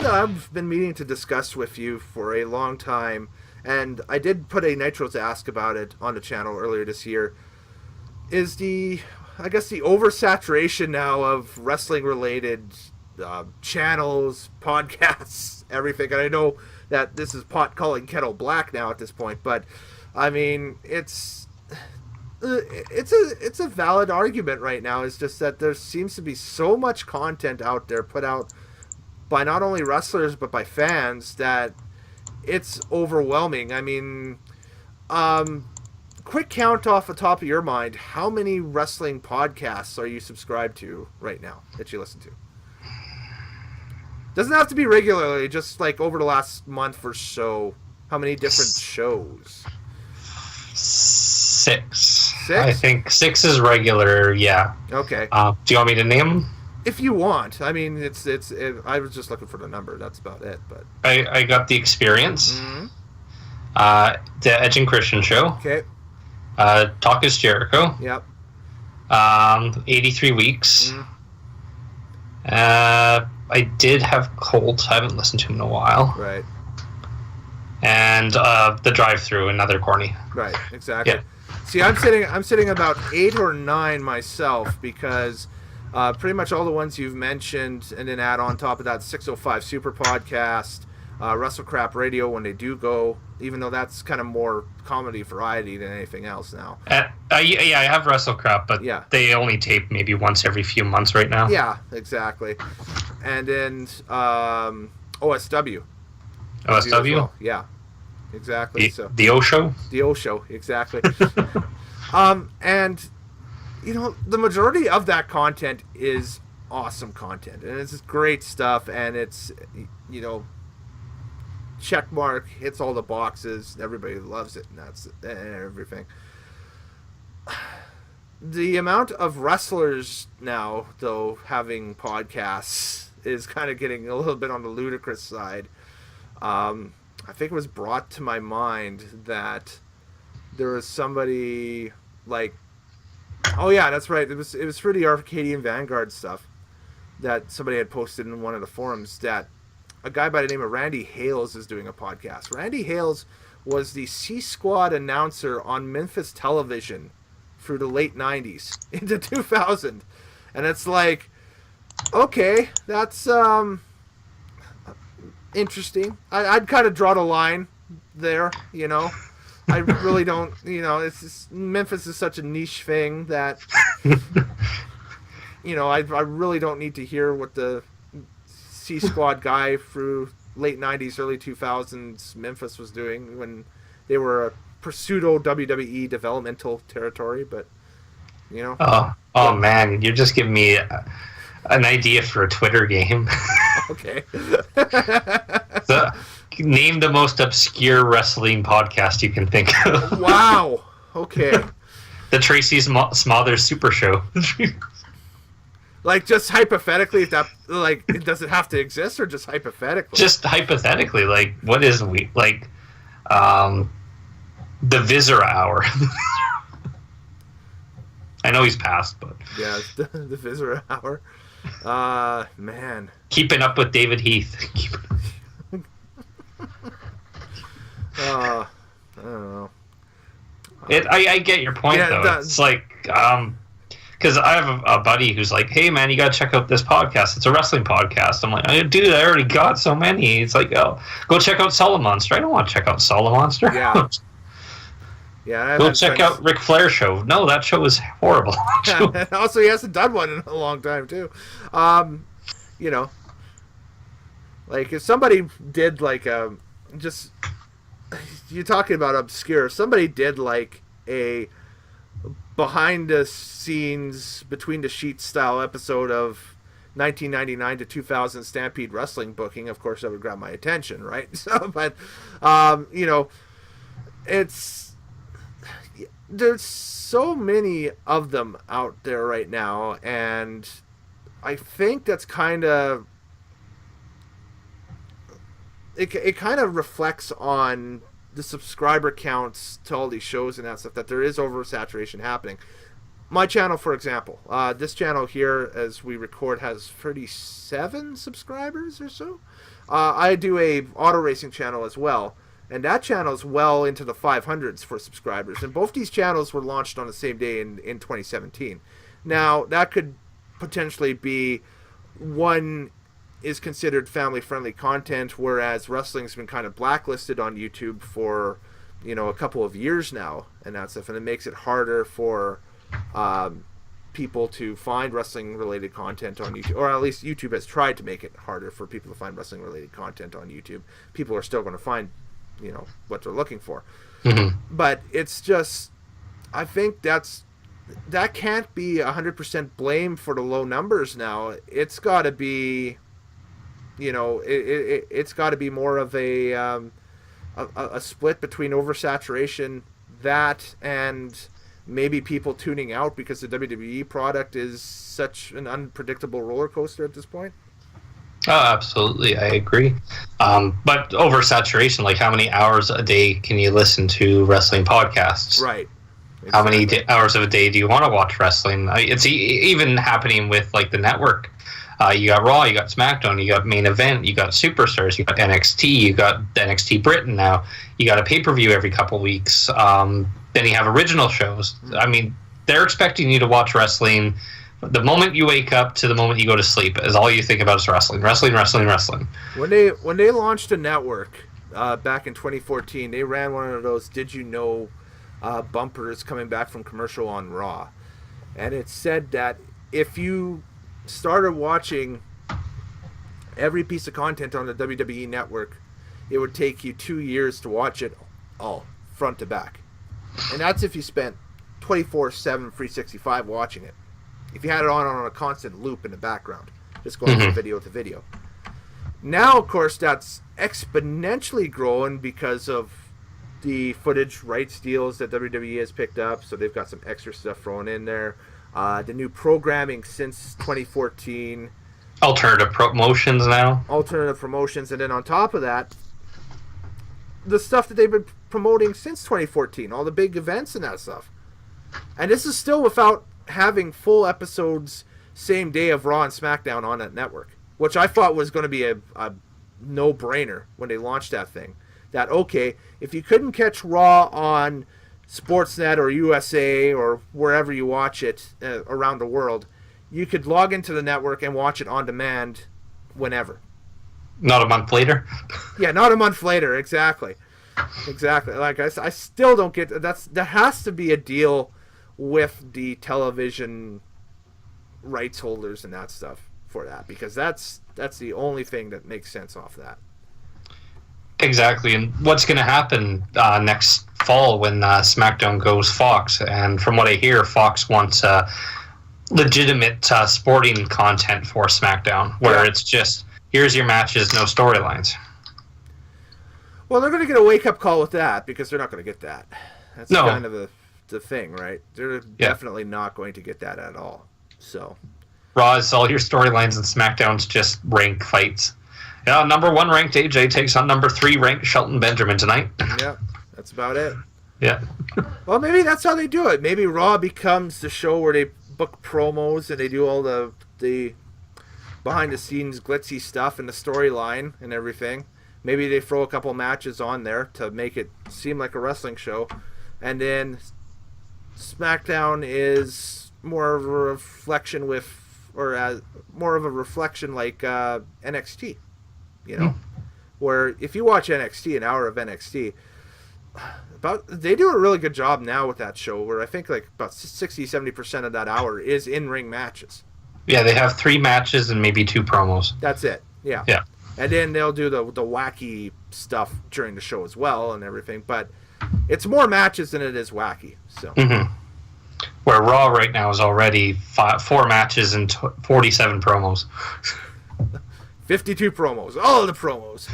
something that I've been meaning to discuss with you for a long time, and I did put a Nitro to Ask about it on the channel earlier this year, is the oversaturation now of wrestling-related channels, podcasts, everything. And I know that this is pot calling kettle black now at this point, but I mean, it's a valid argument right now. It's just that there seems to be so much content out there put out by not only wrestlers but by fans that it's overwhelming. I mean, quick count off the top of your mind, how many wrestling podcasts are you subscribed to right now that you listen to? Doesn't have to be regularly, just like over the last month or so. How many different shows? 6. I think 6 is regular, yeah. Okay. Do you want me to name them? If you want. I mean, I was just looking for the number. That's about it. But I got The Experience. Mm-hmm. The Edge and Christian Show. Okay. Talk is Jericho. Yep. 83 Weeks. Mm. I did have Colt. I haven't listened to him in a while. Right. And The Drive-Thru, another corny. Right, exactly. Yeah. See, I'm sitting about 8 or 9 myself, because pretty much all the ones you've mentioned, and then add on top of that 605 Super Podcast, Wrestle Crap Radio when they do go, even though that's kind of more comedy variety than anything else now. Yeah, I have Wrestle Crap, but yeah, they only tape maybe once every few months right now. Yeah, exactly. And then OSW. OSW? Well. Yeah, exactly. The O Show? The O Show, exactly. And, you know, the majority of that content is awesome content. And it's great stuff, and it's, you know, check mark, hits all the boxes, everybody loves it, and that's and everything. The amount of wrestlers now, though, having podcasts is kind of getting a little bit on the ludicrous side. I think it was brought to my mind that there was somebody like, oh yeah, that's right, it was for the Arcadian Vanguard stuff that somebody had posted in one of the forums that a guy by the name of Randy Hales is doing a podcast. Randy Hales was the C-Squad announcer on Memphis television through the late 90s into 2000. And it's like, okay, that's interesting. I'd kind of draw the line there, you know. I really don't, you know, it's just, Memphis is such a niche thing that, you know, I really don't need to hear what the C-Squad guy through late 90s, early 2000s Memphis was doing when they were a pseudo WWE developmental territory, but, you know. Oh man, you're just giving me an idea for a Twitter game. Okay. So, name the most obscure wrestling podcast you can think of. Wow. Okay. The Tracy Smothers Super Show. Like, just hypothetically, if that, like, does it have to exist, or just hypothetically? Just hypothetically, like, what is the Viscera Hour? I know he's passed, but yeah, the Viscera Hour. Man. Keeping Up with David Heath. I don't know. I get your point, though. It's like, because I have a buddy who's like, hey, man, you got to check out this podcast. It's a wrestling podcast. I'm like, dude, I already got so many. It's like, oh, go check out Solo Monster. I don't want to check out Solo Monster. Yeah. Yeah. Go check out Ric Flair show. No, that show was horrible. Yeah, also, he hasn't done one in a long time, too. You know, like, if somebody did, like, just, you're talking about obscure. If somebody did, like, a behind the scenes, between the sheets style episode of 1999 to 2000 Stampede Wrestling booking, of course that would grab my attention, right? So, but you know, there's so many of them out there right now, and I think that's kind of it kind of reflects on the subscriber counts to all these shows and that stuff, that there is oversaturation happening. my channel, for example, this channel here, as we record, has 37 subscribers or so. I do a auto racing channel as well, and that channel is well into the 500s for subscribers. And both these channels were launched on the same day in 2017. Now, that could potentially be one is considered family-friendly content, whereas wrestling's been kind of blacklisted on YouTube for, a couple of years now, and that stuff, and it makes it harder for people to find wrestling-related content on YouTube, or at least YouTube has tried to make it harder for people to find wrestling-related content on YouTube. People are still going to find, what they're looking for. Mm-hmm. But it's just, I think that can't be 100% blame for the low numbers now. It's got to be, it's got to be more of a split between oversaturation, that, and maybe people tuning out because the WWE product is such an unpredictable roller coaster at this point. Oh, absolutely, I agree. But oversaturation, like how many hours a day can you listen to wrestling podcasts? Right. Exactly. How many hours of a day do you want to watch wrestling? It's even happening with like the network. You got Raw, you got SmackDown, you got Main Event, you got Superstars, you got NXT, you got NXT Britain now. You got a pay-per-view every couple weeks. Then you have original shows. I mean, they're expecting you to watch wrestling the moment you wake up to the moment you go to sleep. Is all you think about is wrestling. When they launched a network back in 2014, they ran one of those "Did you know?" Bumpers coming back from commercial on Raw, and it said that if you started watching every piece of content on the WWE network, it would take you 2 years to watch it all front to back. And that's if you spent 24/7 365 watching it. If you had it on a constant loop in the background, just going from video to video. Now, of course, that's exponentially growing because of the footage rights deals that WWE has picked up, so they've got some extra stuff thrown in there. The new programming since 2014. Alternative promotions now. And then on top of that, the stuff that they've been promoting since 2014, all the big events and that stuff. And this is still without having full episodes same day of Raw and SmackDown on that network, which I thought was going to be a no-brainer when they launched that thing. That, okay, if you couldn't catch Raw on Sportsnet or USA or wherever you watch it around the world, you could log into the network and watch it on demand whenever. Not a month later? Yeah, not a month later, exactly. Like, I still don't get that has to be a deal with the television rights holders and that stuff for that, because that's the only thing that makes sense off that. Exactly, and what's going to happen next fall when SmackDown goes Fox? And from what I hear, Fox wants legitimate sporting content for SmackDown, where it's just, here's your matches, no storylines. Well, they're going to get a wake-up call with that, because they're not going to get that. That's kind of the thing, right? They're definitely not going to get that at all. So Raw is all your storylines, and SmackDown's just rank fights. Yeah, number 1 ranked AJ takes on number 3 ranked Shelton Benjamin tonight. Yeah, that's about it. Yeah. Well, maybe that's how they do it. Maybe Raw becomes the show where they book promos and they do all the behind-the-scenes glitzy stuff and the storyline and everything. Maybe they throw a couple matches on there to make it seem like a wrestling show. And then SmackDown is more of a reflection more of a reflection like NXT. Where if you watch NXT, an hour of NXT, they do a really good job now with that show, where I think like about 60-70% of that hour is in-ring matches. Yeah, they have 3 matches and maybe 2 promos. That's it. Yeah. And then they'll do the wacky stuff during the show as well and everything, but it's more matches than it is wacky. So. Where Raw right now is already 4 matches and 47 promos. 52 promos. All of the promos.